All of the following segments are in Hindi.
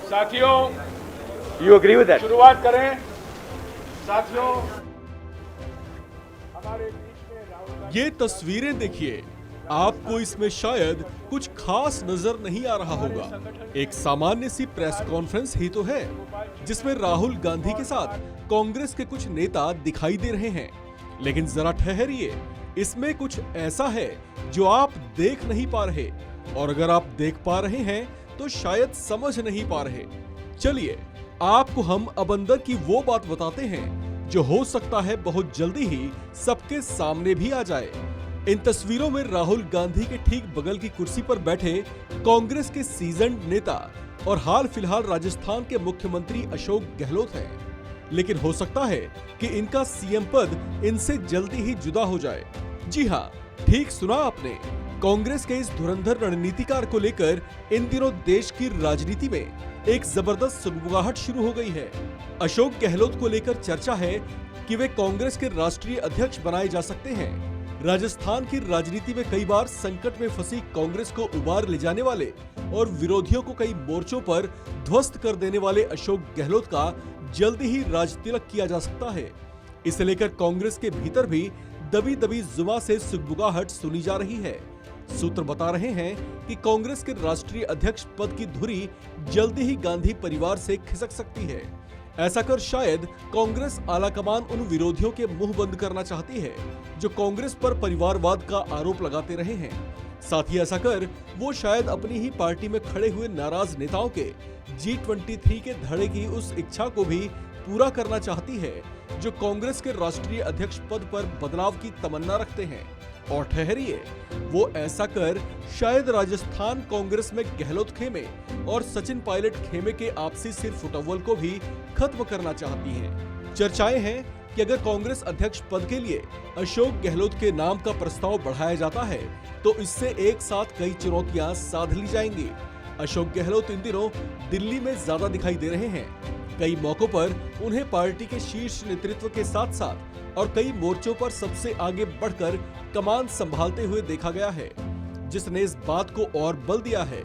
साथियों, You agree with that? शुरुआत करें। साथियों, हमारे बीच में राहुल गांधी ये तस्वीरें देखिए, आपको इसमें शायद कुछ खास नजर नहीं आ रहा होगा। एक सामान्य सी प्रेस कॉन्फ्रेंस ही तो है, जिसमें राहुल गांधी के साथ कांग्रेस के कुछ नेता दिखाई दे रहे हैं। लेकिन जरा ठहरिए, इसमें कुछ ऐसा है जो आप देख नहीं पा रहे, और अगर आप देख पा रहे हैं तो शायद समझ नहीं पा रहे। चलिए, आपको हम अब अंदर की वो बात बताते हैं जो हो सकता है बहुत जल्दी ही सबके सामने भी आ जाए। इन तस्वीरों में राहुल गांधी के ठीक बगल की कुर्सी पर बैठे कांग्रेस के सीजन्ड नेता और हाल फिलहाल राजस्थान के मुख्यमंत्री अशोक गहलोत हैं। लेकिन हो सकता है कि इनका सीएम पद इनसे जल्दी ही जुदा हो जाए। जी हाँ, ठीक सुना आपने, कांग्रेस के इस धुरंधर रणनीतिकार को लेकर इन दिनों देश की राजनीति में एक जबरदस्त सुगबुगाहट शुरू हो गई है। अशोक गहलोत को लेकर चर्चा है कि वे कांग्रेस के राष्ट्रीय अध्यक्ष बनाए जा सकते हैं। राजस्थान की राजनीति में कई बार संकट में फंसी कांग्रेस को उबार ले जाने वाले और विरोधियों को कई मोर्चों पर ध्वस्त कर देने वाले अशोक गहलोत का जल्दी ही राजतिलक किया जा सकता है। इसे लेकर कांग्रेस के भीतर भी दबी दबी जुबान से सुगबुगाहट सुनी जा रही है। सूत्र बता रहे हैं कि कांग्रेस के राष्ट्रीय अध्यक्ष पद की धुरी जल्दी ही गांधी परिवार से खिसक सकती है। ऐसा कर शायद कांग्रेस आलाकमान उन विरोधियों के मुंह बंद करना चाहती है जो कांग्रेस पर परिवारवाद का आरोप लगाते रहे हैं। साथ ही ऐसा कर वो शायद अपनी ही पार्टी में खड़े हुए नाराज नेताओं के G23 के धड़े की उस इच्छा को भी पूरा करना चाहती है जो कांग्रेस के राष्ट्रीय अध्यक्ष पद पर बदलाव की तमन्ना रखते हैं। और ठहरिए, वो ऐसा कर शायद राजस्थान कांग्रेस में गहलोत खेमे और सचिन पायलट खेमे के आपसी सिर फुटअव्वल को भी खत्म करना चाहती हैं। चर्चाएं हैं कि अगर कांग्रेस अध्यक्ष पद के लिए अशोक गहलोत के नाम का प्रस्ताव बढ़ाया जाता है तो इससे एक साथ कई चुनौतियां साध ली जाएंगी। अशोक गहलोत इन दिनों दिल्ली में ज्यादा दिखाई दे रहे हैं। कई मौकों पर उन्हें पार्टी के शीर्ष नेतृत्व के साथ साथ और कई मोर्चों पर सबसे आगे बढ़कर कमान संभालते हुए देखा गया है, जिसने इस बात को और बल दिया है।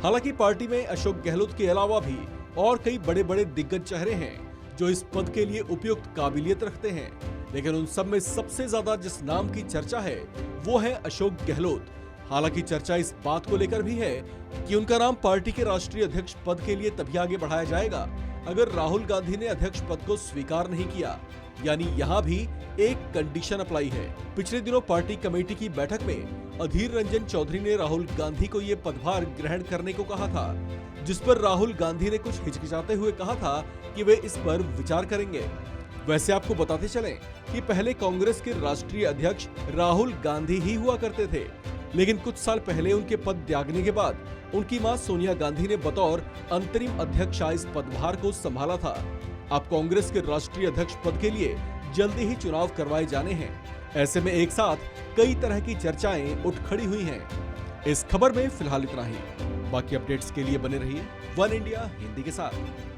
हालांकि पार्टी में अशोक गहलोत के अलावा भी और कई बड़े बड़े दिग्गज चेहरे हैं जो इस पद के लिए उपयुक्त काबिलियत रखते हैं, लेकिन उन सब में सबसे ज्यादा जिस नाम की चर्चा है वो है अशोक गहलोत। हालांकि चर्चा इस बात को लेकर भी है कि उनका नाम पार्टी के राष्ट्रीय अध्यक्ष पद के लिए तभी आगे बढ़ाया जाएगा अगर राहुल गांधी ने अध्यक्ष पद को स्वीकार नहीं किया, यानी यहाँ भी एक कंडीशन अप्लाई है। पिछले दिनों पार्टी कमेटी की बैठक में अधीर रंजन चौधरी ने राहुल गांधी को ये पदभार ग्रहण करने को कहा था, जिस पर राहुल गांधी ने कुछ हिचकिचाते हुए कहा था कि वे इस पर विचार करेंगे। वैसे आपको बताते चलें कि पहले कांग्रेस के राष्ट्रीय अध्यक्ष राहुल गांधी ही हुआ करते थे, लेकिन कुछ साल पहले उनके पद त्यागने के बाद उनकी मां सोनिया गांधी ने बतौर अंतरिम अध्यक्षा इस पदभार को संभाला था। अब कांग्रेस के राष्ट्रीय अध्यक्ष पद के लिए जल्दी ही चुनाव करवाए जाने हैं। ऐसे में एक साथ कई तरह की चर्चाएं उठ खड़ी हुई हैं। इस खबर में फिलहाल इतना ही। बाकी अपडेट्स के लिए बने रहिए वन इंडिया हिंदी के साथ।